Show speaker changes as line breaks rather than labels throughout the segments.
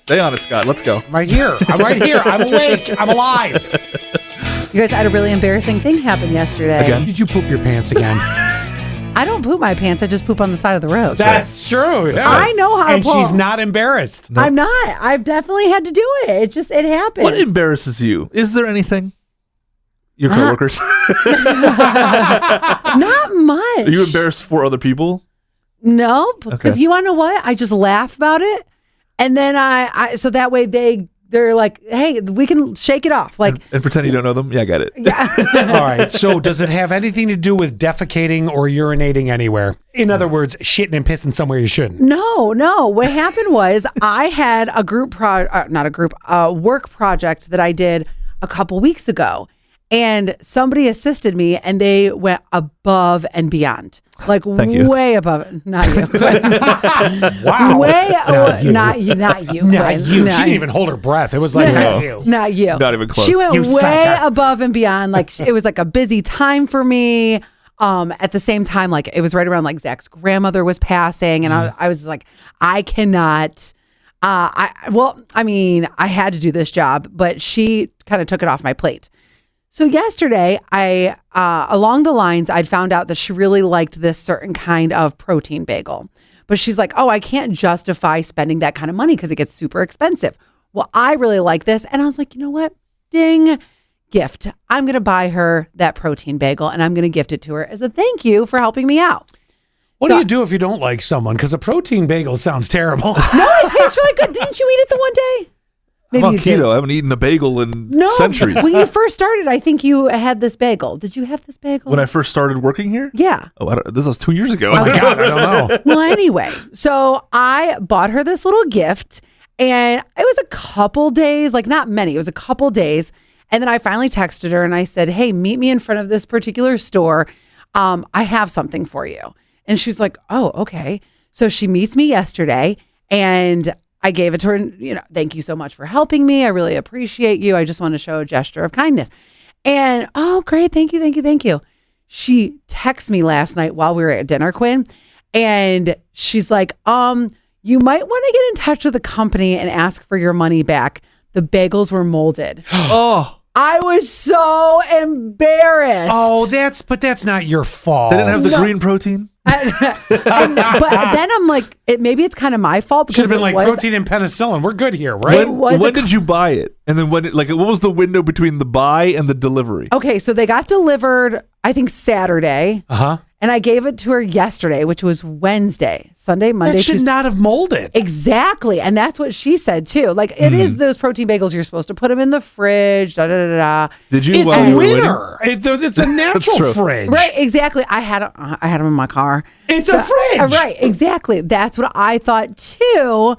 Stay on it, Scott. Let's go.
I'm right here. I'm awake. I'm alive.
You guys had a really embarrassing thing happen yesterday.
Again?
Did you poop your pants again?
I don't poop my pants. I just poop on the side of the road.
That's true. Yes.
I know how to
And
pull.
she's not embarrassed.
I'm not. I've definitely had to do it. It happens.
What embarrasses you? Is there anything? Your coworkers?
Not much.
Are you embarrassed for other people?
No, because
Okay.
you want to know what? I just laugh about it. And then I so that way they're like, hey, we can shake it off. Like,
And pretend you don't know them? Yeah, I got it.
All right. So does it have anything to do with defecating or urinating anywhere? In other words, shitting and pissing somewhere you shouldn't.
No. What happened was I had a work project that I did a couple weeks ago. And somebody assisted me, and they went above and beyond, like
Thank you.
way above. Not you,
Wow.
not you.
Not you. She didn't even hold her breath. It was like,
No.
you.
Not you.
Not even close.
She went
You
way
slacker.
above and beyond. Like it was like a busy time for me. At the same time, like it was right around like Zach's grandmother was passing, and I was like, I cannot. I had to do this job, but she kind of took it off my plate. So yesterday, I along the lines, I'd found out that she really liked this certain kind of protein bagel. But she's like, oh, I can't justify spending that kind of money because it gets super expensive. Well, I really like this. And I was like, you know what? Ding, gift. I'm going to buy her that protein bagel and I'm going to gift it to her as a thank you for helping me out.
What do you do if you don't like someone? Because a protein bagel sounds terrible.
No, it tastes really good. Didn't you eat it the one day?
I'm
Maybe
on
you did.
keto. I haven't eaten a bagel in
No,
centuries.
when you first started, I think you had this bagel. Did you have this bagel?
When I first started working here?
Yeah.
Oh, this was 2 years ago.
Oh my God, I don't know.
Well, anyway, so I bought her this little gift and it was a couple days, like not many, it was a couple days. And then I finally texted her and I said, hey, meet me in front of this particular store. I have something for you. And she's like, oh, okay. So she meets me yesterday and I gave it to her, thank you so much for helping me. I really appreciate you. I just want to show a gesture of kindness. And, oh, great. Thank you. She texted me last night while we were at dinner, Quinn, and she's like, you might want to get in touch with the company and ask for your money back. The bagels were molded.
Oh,
I was so embarrassed.
Oh, but that's not your fault.
they didn't have the green protein?
But then I'm like, maybe it's kind of my fault because
Should have been like
was,
protein and penicillin. We're good here, right?
When did you buy it? And then what was the window between the buy and the delivery?
Okay, so they got delivered, I think Saturday.
Uh-huh.
And I gave it to her yesterday, which was Wednesday, Sunday, Monday,
That should
Tuesday.
not have molded.
Exactly. And that's what she said too. Like it is those protein bagels. You're supposed to put them in the fridge. Da, da, da, da.
Did you?
It's
while you were waiting?
winter. It's a natural
true.
fridge.
Right. Exactly. I had them in my car.
It's a fridge.
Right. Exactly. That's what I thought too.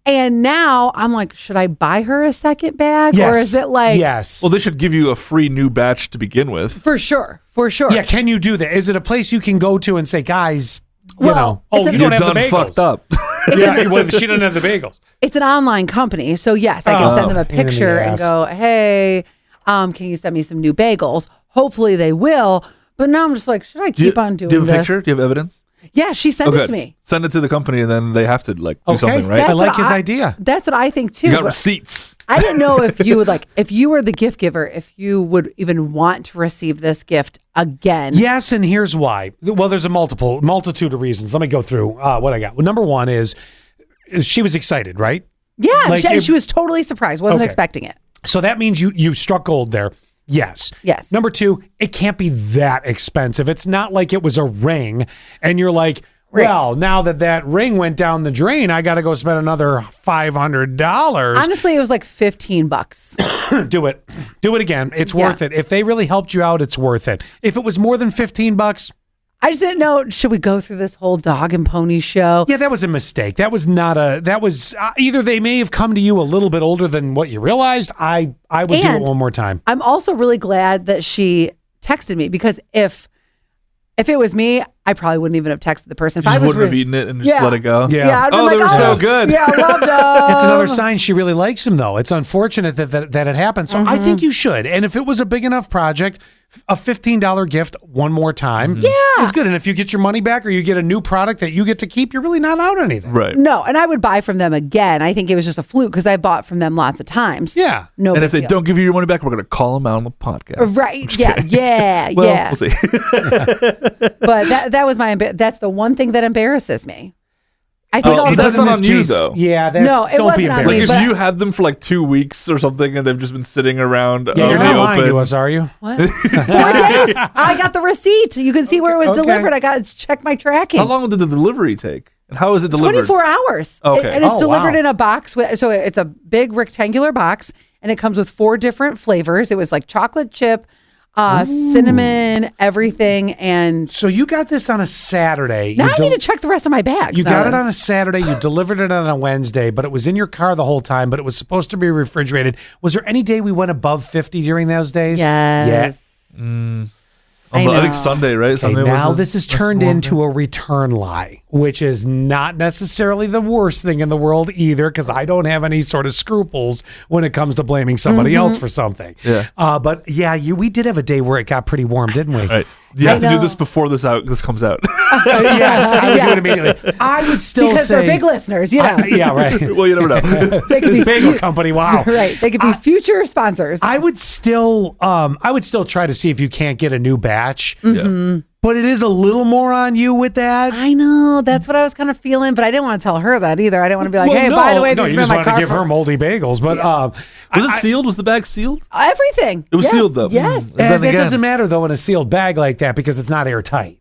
And now I'm like, should I buy her a second bag?
Yes.
Or is it like,
Yes.
Well, they should give you a free new batch to begin with.
For sure.
Yeah, can you do that? Is it a place you can go to and say, guys,
Well,
you
it's
don't
a-
have
You're
the
done
bagels.
fucked up.
Yeah, well, she doesn't have the bagels.
It's an online company. So yes, I can send them a
pain in the
picture and
ass.
go, hey, can you send me some new bagels? Hopefully they will. But now I'm just like, should I keep on doing
Do you have a
this?
picture? Do you have evidence?
Yeah, she sent it to me.
Send it to the company, and then they have to do
Okay.
something, right?
I
That's
like
what
his idea.
That's what I think too.
You got
but
receipts.
I didn't know if you would if you were the gift giver, if you would even want to receive this gift again.
Yes, and here's why. Well, there's a multitude of reasons. Let me go through what I got. Well, number one is she was excited, right?
Yeah,
Like
she was totally surprised. Wasn't
Okay.
expecting it.
So that means you struck gold there. Yes.
Yes.
Number two, it can't be that expensive. It's not like it was a ring and you're like,
Right.
well, now that ring went down the drain, I got to go spend another $500.
Honestly, it was like $15.
Do it. Do it again. It's
Yeah.
worth it. If they really helped you out, it's worth it. If it was more than $15,
I just didn't know. Should we go through this whole dog and pony show?
yeah, that was a mistake. That was not either they may have come to you a little bit older than what you realized. I would do it
And
one more time.
I'm also really glad that she texted me because if it was me, I probably wouldn't even have texted the person. If
You
I
just
was
wouldn't have eaten it and just
Yeah.
let it go.
Yeah.
I'd been
Oh,
like,
they were so good.
Yeah, I loved them.
It's another sign she really likes him, though. It's unfortunate that it happened. So I think you should. And if it was a big enough project, a $15 gift one more time.
Yeah.
It's good. And if you get your money back or you get a new product that you get to keep, you're really not out anything.
Right.
No, and I would buy from them again. I think it was just a fluke because I bought from them lots of times.
Yeah.
No.
And
big
if they
deal.
don't give you your money back, we're going to call them out on the podcast.
Right. Yeah.
Well,
yeah.
we'll see.
But that was that's the one thing that embarrasses me. I think
Oh,
also
that's not
in this
on you,
case,
though.
Yeah, that's,
No, it
don't be
wasn't on me,
Like
embarrassed.
if
but-
you had them for like 2 weeks or something and they've just been sitting around
Yeah, you're
in
not
the
lying to
open.
us, are you?
what? 4 days. I got the receipt. You can see where it was
Okay.
delivered. I got to check my tracking.
How long did the delivery take? And how is it delivered?
24 hours.
Okay.
And it's
Oh,
delivered
wow.
in a box. So it's a big rectangular box and it comes with 4 different flavors. It was like chocolate chip, cinnamon, everything. And
So you got this on a Saturday.
now
You
I need to check the rest of my bags.
You
now
got it
then.
on a Saturday. You delivered it on a Wednesday, but it was in your car the whole time, but it was supposed to be refrigerated. Was there any day we went above 50 during those days?
Yes. I
I think
know.
Sunday, right?
Okay,
Sunday
now
was
this is turned into a return lie, which is not necessarily the worst thing in the world either, because I don't have any sort of scruples when it comes to blaming somebody else for something.
Yeah.
But yeah, we did have a day where it got pretty warm, didn't we?
Right. You have to do
know.
this before this comes out.
Yes, I would
Yeah.
do it immediately. I would still
Because
say,
they're big listeners, you know.
yeah, right.
Well, you never know.
They could
This
be
bagel company, wow.
right. They could be future sponsors.
I would still try to see if you can't get a new batch.
Yeah.
But it is a little more on you with that.
I know. That's what I was kind of feeling, but I didn't want to tell her that either. I didn't want to be like,
Well,
hey,
no,
by the way,
no,
this
you
has
just
been my
wanted to
car
give her moldy bagels. But
Was it sealed? Was the bag sealed?
everything.
It was
Yes,
sealed, though.
Yes.
And then
that
again-
doesn't matter though in a sealed bag like that because it's not airtight.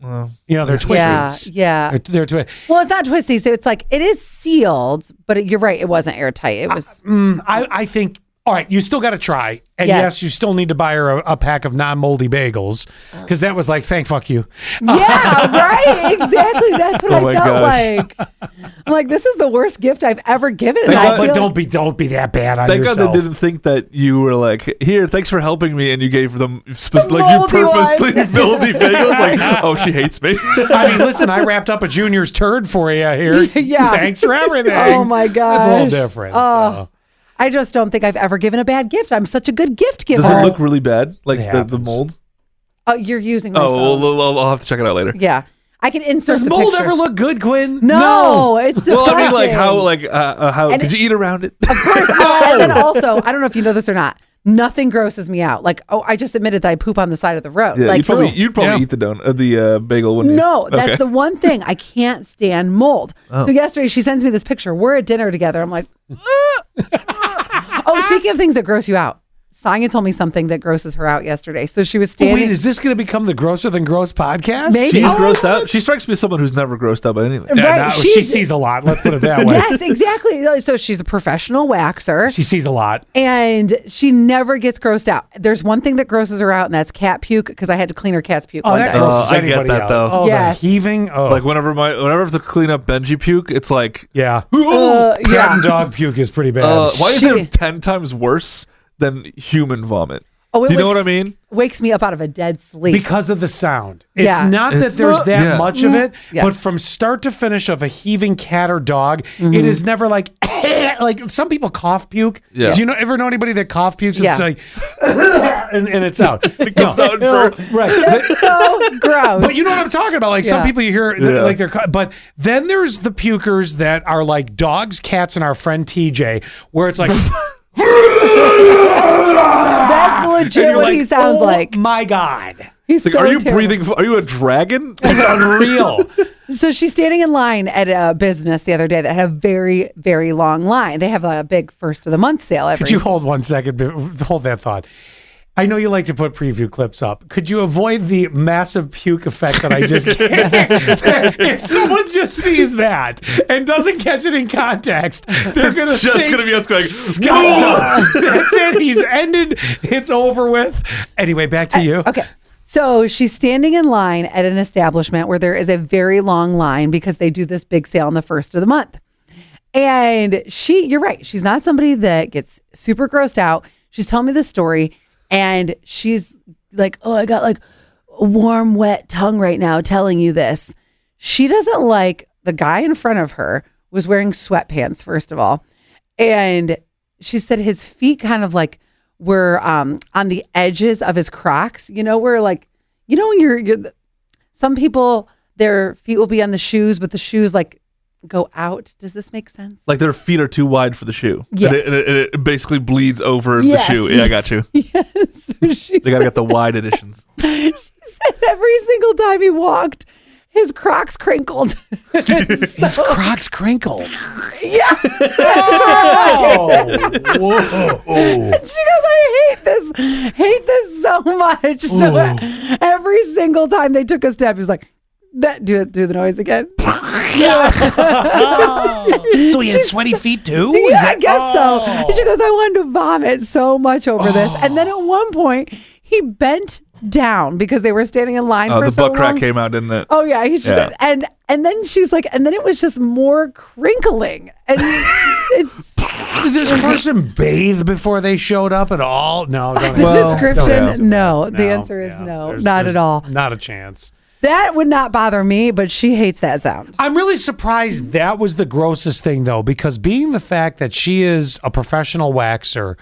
Well,
You know, they're
Yeah.
twisties.
Yeah.
They're
Well, it's not twisty. So it's like, it is sealed, but you're right. It wasn't airtight. It was.
I think. All right, you still got to try, and
Yes.
yes, you still need to buy her a pack of non-moldy bagels because that was like, fuck you.
Yeah, right. Exactly. That's what
Oh
I
my
felt
gosh.
like. I'm like, this is the worst gift I've ever given. And
Thank
I
God-
feel
But
like-
don't be that bad on
thank
yourself.
God they didn't think that you were like, here, thanks for helping me, and you gave them like you
moldy
purposely
ones.
moldy bagels. Like, oh, she hates me.
I mean, listen, I wrapped up a Junior's turd for you here.
Yeah.
Thanks for everything.
Oh my gosh.
That's a little different.
Oh.
so.
I just don't think I've ever given a bad gift. I'm such a good gift giver.
Does it look really bad? Like
It
the
happens.
mold?
Oh, you're using my
Oh,
phone.
well, I'll have to check it out later.
Yeah. I can insert
Does
the
mold
picture.
ever look good, Quinn?
No, it's disgusting.
Well, I mean, like how
And
could you eat around it?
Of course. And then also, I don't know if you know this or not. Nothing grosses me out. Like, I just admitted that I poop on the side of the road.
Yeah,
like,
you'd probably
Yeah.
eat the bagel, wouldn't you?
no, that's
Okay.
the one thing I can't stand mold. So yesterday she sends me this picture. We're at dinner together. I'm like, oh, speaking of things that gross you out, Sonia told me something that grosses her out yesterday. So she was standing.
Wait, is this going to become the Grosser Than Gross podcast?
Maybe.
She's
Oh,
grossed out. She strikes me as someone who's never grossed out by anything.
Yeah,
Right,
no, she
she's-
sees a lot. Let's put it that way.
Yes, exactly. So she's a professional waxer.
She sees a lot.
And she never gets grossed out. There's one thing that grosses her out, and that's cat puke, because I had to clean her cat's puke
Oh,
one
that
day.
grosses
I get
anybody
that,
out.
though.
Oh,
Yes.
the heaving. Oh,
Like whenever I have to clean up Benji puke, it's like,
yeah.
Yeah.
Cat and dog puke is pretty bad.
why is
She-
it 10 times worse than human vomit?
Oh, it
Do you know what I
wakes-
mean?
Wakes me up out of a dead sleep.
Because of the sound. It's
Yeah.
not that
It's-
there's that
Yeah.
much of it,
Yeah.
but from start to finish of a heaving cat or dog,
Mm-hmm.
it is never like, like some people cough puke.
Yeah.
Do you ever know anybody that cough pukes?
Yeah.
It's like, and it's out. It
comes out first.
Right.
so gross.
But you know what I'm talking about? Like some
Yeah.
people you hear,
Yeah.
like but then there's the pukers that are like dogs, cats, and our friend TJ, where it's like,
That's legit
you're
what
like,
he sounds
oh
like.
my God.
He's
Like,
so
are you
terrible.
breathing? Are you a dragon?
It's unreal.
So she's standing in line at a business the other day that had a very, very long line. They have a big first of the month sale every.
Could you hold 1 second? Hold that thought. I know you like to put preview clips up. Could you avoid the massive puke effect that I just gave? If someone just sees that and doesn't catch it in context, they're going to
It's just gonna be us going,
Scott, that's it. He's ended. It's over with. Anyway, back to you.
Okay. So she's standing in line at an establishment where there is a very long line because they do this big sale on the first of the month. And you're right. She's not somebody that gets super grossed out. She's telling me this story and she's like, oh, I got like a warm, wet tongue right now telling you this. She doesn't like the guy in front of her was wearing sweatpants, first of all. And she said his feet kind of like were on the edges of his Crocs. You know, where like, you know, when you're some people, their feet will be on the shoes, but the shoes like go out. Does this make sense?
Like their feet are too wide for the shoe.
Yes.
And it basically bleeds over
Yes.
the shoe. Yeah, I got you.
Yes. So she
They gotta get the wide editions.
said every single time he walked, his Crocs crinkled.
His Crocs crinkled.
Yeah.
Oh, whoa.
She goes, I hate this so much. So every single time they took a step, he was like, do the noise again.
So he had sweaty feet too?
Yeah, I guess so. And she goes, I wanted to vomit so much over this. And then at one point, he bent down because they were standing in line for
The
so
butt crack
long.
came out, didn't it?
Oh yeah, he's just, and then she's like, and then it was just more crinkling, and it's
Did this person bathe before they showed up at all? No, don't
the
answer.
description.
Don't answer.
No, the answer is no,
There's
not at all.
Not a chance.
That would not bother me, but she hates that sound.
I'm really surprised that was the grossest thing, though, because being the fact that she is a professional waxer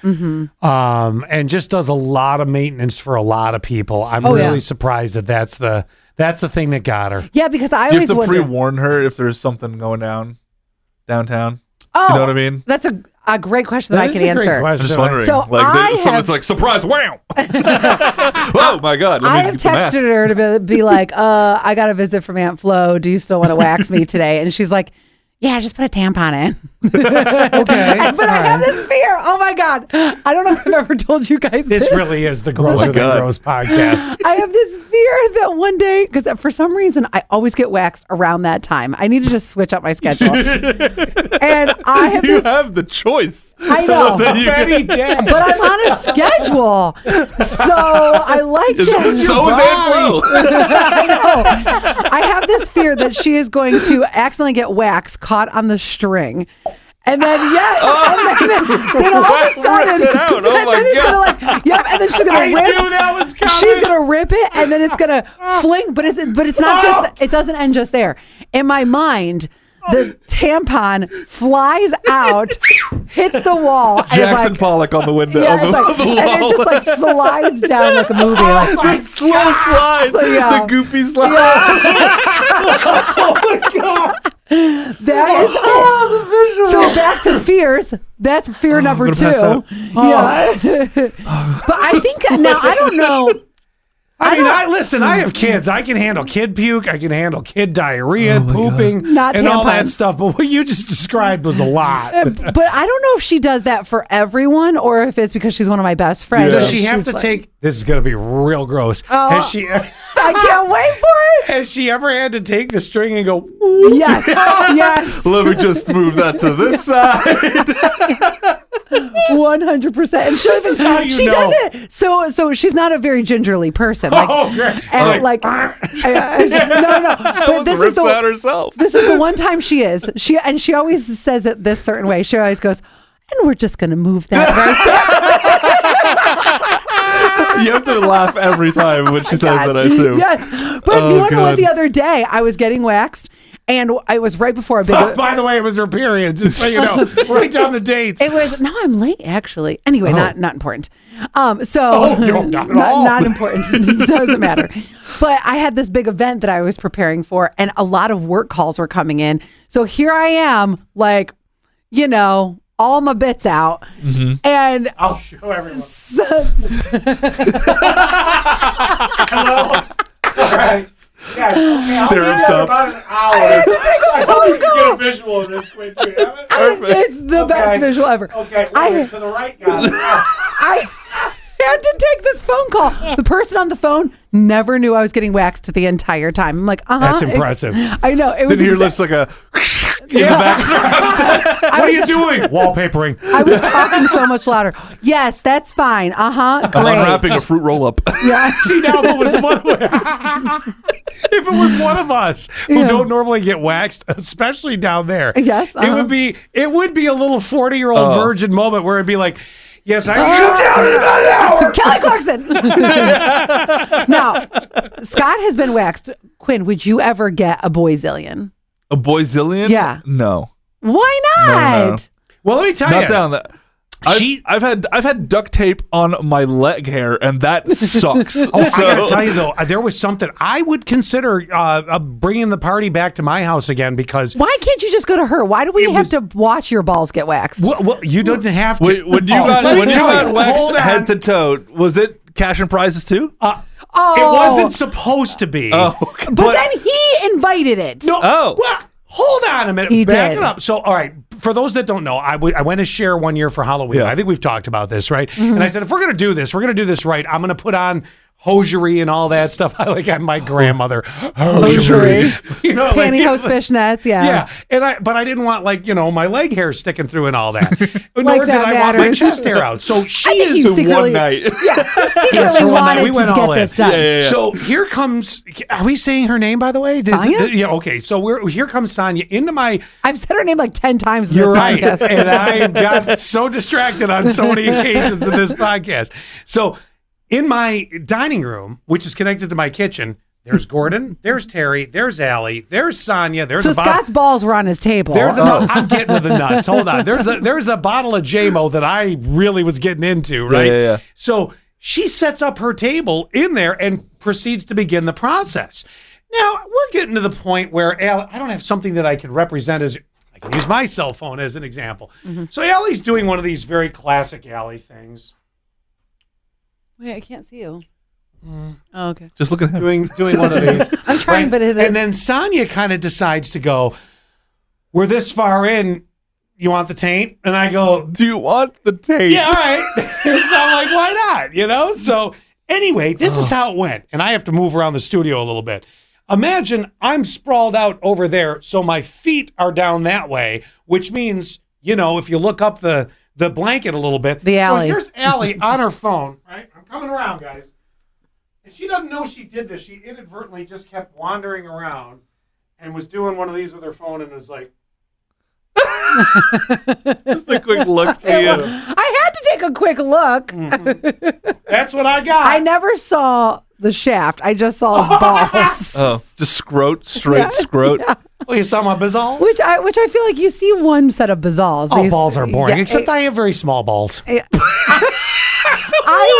and just does a lot of maintenance for a lot of people, I'm really surprised that that's the thing that got her.
Yeah, because I
Do you
always
have to
wonder.
pre-warn her if there's something going down downtown?
Oh,
You know what I mean?
That's a great question that I
That
can
is a great
answer.
question.
I'm just wondering.
So I
someone's
have-
like, surprise, wow. Oh my God. Let
I
me
have
get the mask.
texted her to be like, I got a visit from Aunt Flo. Do you still want to wax me today? And she's like, yeah, just put a tampon in.
Okay.
But I have this fear. Oh my God. I don't know if I've ever told you guys
This really is the Grosser Than
God.
Gross podcast.
I have this fear that one day, because for some reason I always get waxed around that time. I need to just switch up my schedule. And I have
You
this.
have the choice.
I know.
That you
Betty did.
But I'm on a schedule. So I like to.
So is Aunt Flo.
I know. I have this fear that she is going to accidentally get wax caught on the string. And then, yes. And then all of a sudden.
Rip it out. Oh,
and
my
then it's
God.
gonna like, yep. And then she's going
I
to rip.
knew that was coming.
She's going to rip it and then it's going to fling. But it's not just, it doesn't end just there. In my mind, the tampon flies out, hits the wall. And
Jackson
it's like,
Pollock on the window.
yeah,
on
it's
the,
like,
on the
and
wall.
it just like slides down like a movie. Like,
the slow slide.
So, yeah.
The goofy slide.
that is so back to fears. That's fear number
gonna pass
2.
out.
Yeah. But I think now I don't know.
Listen, I have kids. I can handle kid puke. I can handle kid diarrhea, pooping,
Not
and all that
tampons.
stuff. But what you just described was a lot.
But I don't know if she does that for everyone or if it's because she's one of my best friends.
Yeah.
Does she have
She's
to
like,
take? This is going to be real gross.
Oh.
Has she?
I can't wait for it.
Has she ever had to take the string and go?
Yes. Yes.
Let me just move that to this side.
100%. And
This is how you
she
know.
does it. So she's not a very gingerly person. Like,
Oh, great.
and like, no. But this is
rips
the
out herself.
This is the one time she is. She always says it this certain way. She always goes, and we're just going to move that right there.
You have to laugh every time when she says that, I assume.
Yes. But
Oh,
you want to know what
God.
the other day I was getting waxed and it was right before a big
By the way, it was her period. Just so you know, write down the dates.
It was no, I'm late actually. Anyway, not important. So
Oh, no, not at all.
not important. It doesn't matter. But I had this big event that I was preparing for, and a lot of work calls were coming in. So here I am, like, you know, all my bits out, and
I'll show everyone. Hello. All right. Yes. Okay, I'll be
Stirrups
there
up.
about an hour.
I had to take
I
a
hope you
phone
can
call.
get a visual of this. Wait, do you have it?
Perfect.
It's the best
Okay.
visual ever.
Okay,
I-
wait, to the right, guys.
I had to take this phone call. The person on the phone never knew I was getting waxed the entire time. I'm like,
That's impressive.
I know. It was
Then your
exact-
lips like a in the background.
What are you doing? Wallpapering.
I was talking so much louder. Yes, that's fine.
I'm
Great.
unwrapping a fruit roll up.
Yeah.
See, now if it was one of us who
Yeah.
don't normally get waxed, especially down there,
Yes,
it would be a little 40-year-old virgin moment where it'd be like, yes, I can
Kelly Clarkson. Now, Scott has been waxed. Quinn, would you ever get a boyzillion?
A boyzillion?
Yeah.
No.
Why not?
No.
Well, let me tell
Not
you.
down that. I've had duct tape on my leg hair, and that sucks.
I gotta tell you though, there was something I would consider bringing the party back to my house again because.
Why can't you just go to her? Why do we have to watch your balls get waxed?
Well, you don't have to.
When you got waxed head to toe, was it cash and prizes too?
It wasn't supposed to be.
Oh, okay.
But then he invited it.
No.
Oh.
Well, hold on a minute.
He
Back
did.
it up. So, all right. For those that don't know, I went to Share one year for Halloween.
Yeah.
I think we've talked about this, right? And I said, if we're going to do this, right. I'm going to put on hosiery and all that stuff. I'm my grandmother. Hosiery.
Pantyhose fishnets, yeah.
Yeah. But I didn't want my leg hair sticking through and all that. Nor
Like
did
that
I want my
matters.
chest hair out. So she
I think
is
you secretly,
one night.
Yeah, secretly
Yes, for one night.
wanted
We went
to
all
get
in.
this done.
Yeah.
So here comes. Are we saying her name, by the way?
Sonia?
Yeah. Okay. So here comes Sonia into my.
I've said her name like 10 times in
You're
this
right.
podcast.
And I got so distracted on so many occasions in this podcast. So in my dining room, which is connected to my kitchen, there's Gordon, there's Terry, there's Allie, there's Sonia, there's
So
a bottle.
Scott's balls were on his table.
I'm getting to the nuts. Hold on. There's a bottle of JMO that I really was getting into, right?
Yeah.
So she sets up her table in there and proceeds to begin the process. Now, we're getting to the point where I don't have something that I can represent as, I can use my cell phone as an example. So Allie's doing one of these very classic Allie things.
Wait, I can't see you. Oh, okay.
Just look at him.
Doing one of these.
I'm trying, but
and then Sonia kind of decides to go, we're this far in, you want the taint? And I go,
Do you want the tape?
yeah, all right. So I'm like, why not? So anyway, this is how it went. And I have to move around the studio a little bit. Imagine I'm sprawled out over there, so my feet are down that way, which means, if you look up the blanket a little bit.
The Allie.
So here's Allie on her phone, right? I'm coming around, guys. And she doesn't know she did this. She inadvertently just kept wandering around and was doing one of these with her phone and was like,
Just a quick look to you.
I had to take a quick look.
that's what I got.
I never saw the shaft. I just saw his balls.
Oh, just straight scrot.
Well, you saw my bazals?
Which I feel like you see one set of bazals.
Oh, balls are boring.
Yeah,
Except I have very small balls.
Why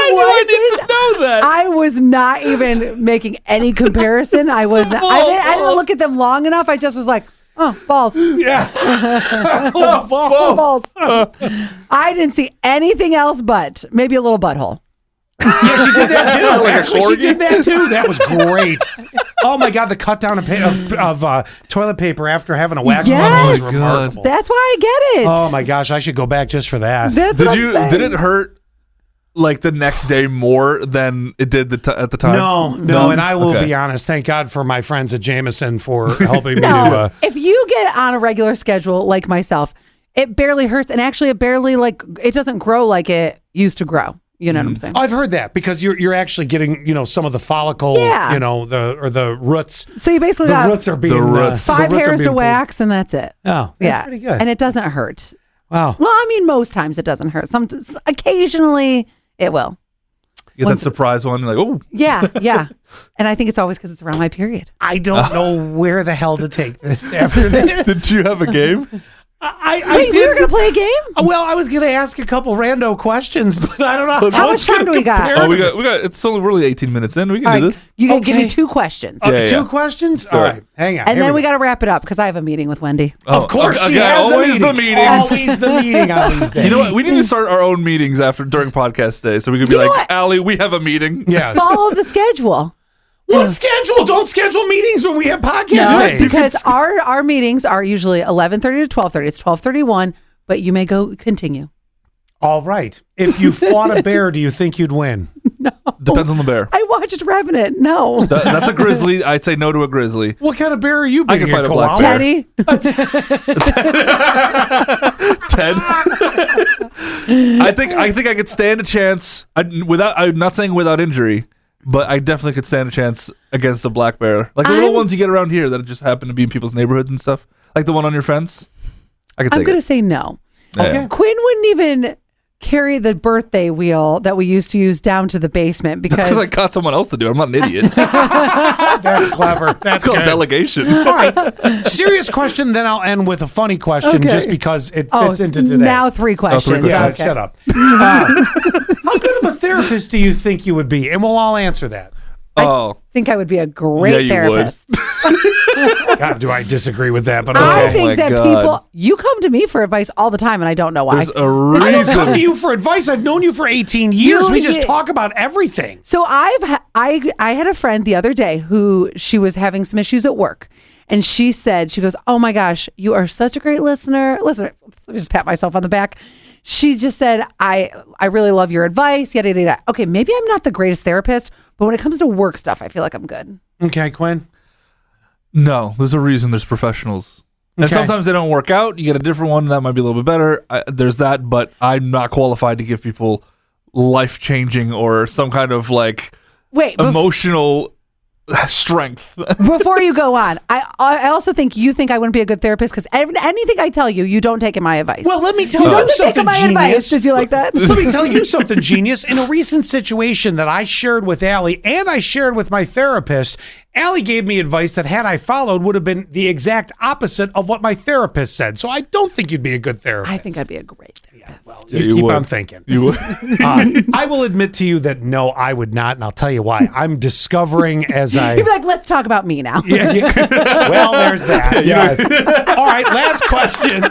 do I need to know that?
I was not even making any comparison. I didn't look at them long enough. I just was like, oh, balls.
Yeah.
Balls. I didn't see anything else but maybe a little butthole.
Yeah, she did that too.
Like a
Actually, she
corgi?
did that too. That was great. Oh my God, the cut down of toilet paper after having a wax button was
Yes.
remarkable.
That's why I get it.
Oh my gosh, I should go back just for that.
That's what I'm saying.
Did it hurt like the next day more than it did at the time?
No, and I will
Okay.
be honest. Thank God for my friends at Jameson for helping me
No,
to.
if you get on a regular schedule like myself, it barely hurts, and actually, it barely it doesn't grow like it used to grow. You know what I'm saying?
I've heard that because you're actually getting some of the follicle,
Yeah.
the roots.
So you basically
The
got
roots are being
The roots.
the
5
roots are
hairs to
being
wax, and that's it.
pulled. Oh, that's pretty good.
And it doesn't hurt.
Wow.
Well, I mean, most times it doesn't hurt. Occasionally it will.
You get that surprise one, you're like, oh.
Yeah. And I think it's always because it's around my period.
I don't know where the hell to take this after this.
Did you have a game?
I
Wait, we were
did.
going to play a game?
Well, I was going to ask a couple rando questions, but I don't know
How much time do we got?
Oh, we got. It's only really 18 minutes in. We can
All
do
right,
this.
you can give me
Okay.
2 questions.
Yeah,
Two
yeah.
questions?
Sorry.
All right, hang on.
And
Here
then we got to wrap it up because I have a meeting with Wendy.
Of course,
okay,
she has
always
a
the
meeting.
meetings.
Always the meeting on these days.
You know what? We need to start our own meetings during podcast day, so we could be
You know
like,
what?
Allie, we have a meeting.
Yes.
Follow the schedule.
What schedule? Don't schedule meetings when we have podcast days.
Because our meetings are usually 11:30 to 12:30. It's 12:31, but you may continue.
All right. If you fought a bear, do you think you'd win?
Depends on the bear.
I watched Revenant. No.
That's a grizzly. I'd say no to a grizzly.
What kind of bear are you?
I can fight a black
koala?
bear.
Teddy.
10. I think I could stand a chance. I'm not saying without injury, but I definitely could stand a chance against a black bear, like the little ones you get around here that just happen to be in people's neighborhoods and stuff, like the one on your fence. I could
I'm
take
going to
it.
say no.
Yeah.
Okay.
Quinn wouldn't even carry the birthday wheel that we used to use down to the basement
Because I
because
got someone else to do it. I'm not an idiot.
That's clever. That's
It's called
good.
delegation.
All right. Serious question, then I'll end with a funny question
Okay.
just because it fits into today.
now 3 questions.
questions.
Yeah,
Okay.
shut up. How good of a therapist do you think you would be? And we'll all answer that.
Oh,
I think I would be a great
Yeah, you would.
therapist.
God, do I disagree with that? But
I
okay.
think
my
that
God.
people, you come to me for advice all the time, and I don't know why.
there's a
I don't come to
reason.
you for advice. I've known you for 18 years.
You-
We just
you-
talk about everything.
So I had a friend the other day who she was having some issues at work, and she goes, "Oh my gosh, you are such a great listener." Listen, let me just pat myself on the back. She just said, "I really love your advice." Yada yada yada. Okay, maybe I'm not the greatest therapist, but when it comes to work stuff, I feel like I'm good.
Okay, Quinn.
No, there's a reason there's professionals. And
Okay.
sometimes they don't work out. You get a different one that might be a little bit better. There's that, but I'm not qualified to give people life-changing or some kind of like
Wait,
emotional strength.
before you go on, I also think you think I wouldn't be a good therapist because anything I tell you, you don't take in my advice.
Well, let me tell
you
you
don't take
something
in my
genius.
advice. Did you like that?
Let me tell you something, genius. In a recent situation that I shared with Allie and I shared with my therapist, Allie gave me advice that had I followed would have been the exact opposite of what my therapist said. So I don't think you'd be a good therapist.
I think I'd be a great therapist.
Well,
Yeah,
you
you
keep
would.
on thinking.
You would.
I will admit to you that no, I would not, and I'll tell you why. I'm discovering as I...
You'd be like, let's talk about me now.
Yeah. Well, there's that. Yes. All right, last question.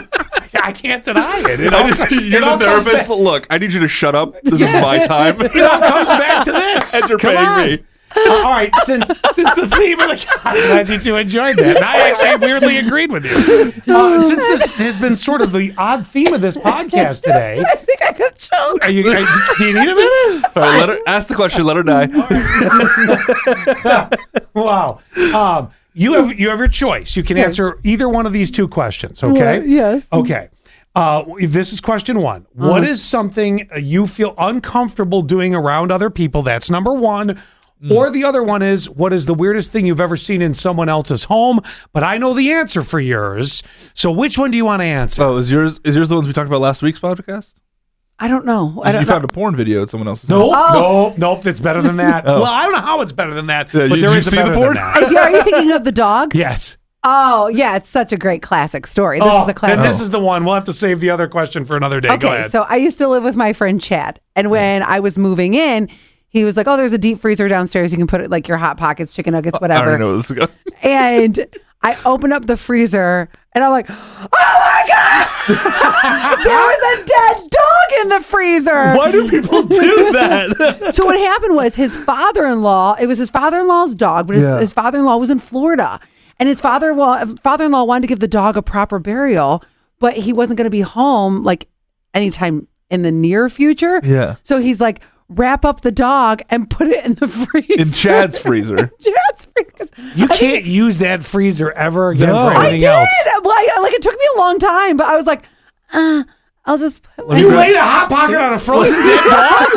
I can't deny it. It all,
You're
it all
the
comes
therapist.
back-
Look, I need you to shut up. This is my time.
It all comes back to this.
And you're
Come
paying
on.
me.
All right, since the theme of the I'm glad you two enjoyed that. And I actually weirdly agreed with you. Since this has been sort of the odd theme of this podcast today,
I think I could choke.
do you need a minute?
All right, let her ask the question. Let her die.
Wow. You have your choice. You can answer either one of these 2 questions. Okay.
Yes.
Okay. This is question 1. What is something you feel uncomfortable doing around other people? That's number 1. Or the other one is, what is the weirdest thing you've ever seen in someone else's home? But I know the answer for yours. So which one do you want to answer?
Oh, is yours the ones we talked about last week's podcast?
I don't know. I
You
don't know.
found a porn video at someone else's
Nope,
house.
nope, it's better than that. Well, I don't know how it's better than that,
Yeah,
but
did
there
you
is a
see the
better
porn?
than that.
Are you thinking of the dog?
Yes.
Oh, yeah. It's such a great classic story. This is a classic.
Then this is the one. We'll have to save the other question for another day. Go
Okay,
ahead.
so I used to live with my friend Chad, and when I was moving in, he was like, "Oh, there's a deep freezer downstairs. You can put it like your hot pockets, chicken nuggets,
I
whatever."
don't know where this is going.
And I open up the freezer, and I'm like, "Oh my god, there was a dead dog in the freezer!"
Why do people do that?
So what happened was his father-in-law. It was his father-in-law's dog, but his father-in-law was in Florida, and his father-in-law wanted to give the dog a proper burial, but he wasn't going to be home like anytime in the near future.
Yeah.
So he's like, wrap up the dog and put it in the freezer.
In Chad's freezer.
Chad's freezer.
You can't use that freezer ever again
No.
for
I
anything
did.
else.
Well, it took me a long time, but I was like, I'll just put my
You laid a hot pocket on a frozen dead dog?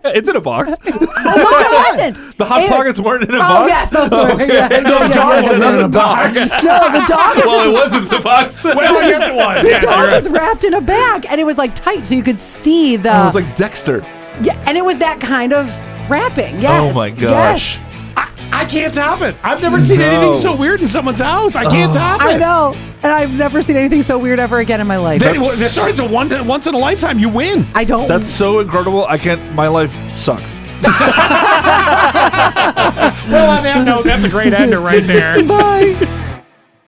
It's in a box.
No, it wasn't.
The Hot
It-
Pockets weren't in a
Oh,
box?
yes, those were.
Okay.
Yeah,
No, the dog wasn't in a box.
No, the dog was
Well,
just
it wasn't the box.
Well, yes, it was. Yes,
the
you're
dog
right.
was wrapped in a bag, and it was like tight, so you could see the.
It was like Dexter.
Yeah, and it was that kind of wrapping. Yes.
Oh my gosh.
Yes.
I can't top it. I've never seen
No.
anything so weird in someone's house. I can't top it.
I know, and I've never seen anything so weird ever again in my life.
Sorry, it's a once in a lifetime. You win.
I don't.
That's so incredible. I can't. My life sucks.
Well, on that note, that's a great ender right there.
Bye.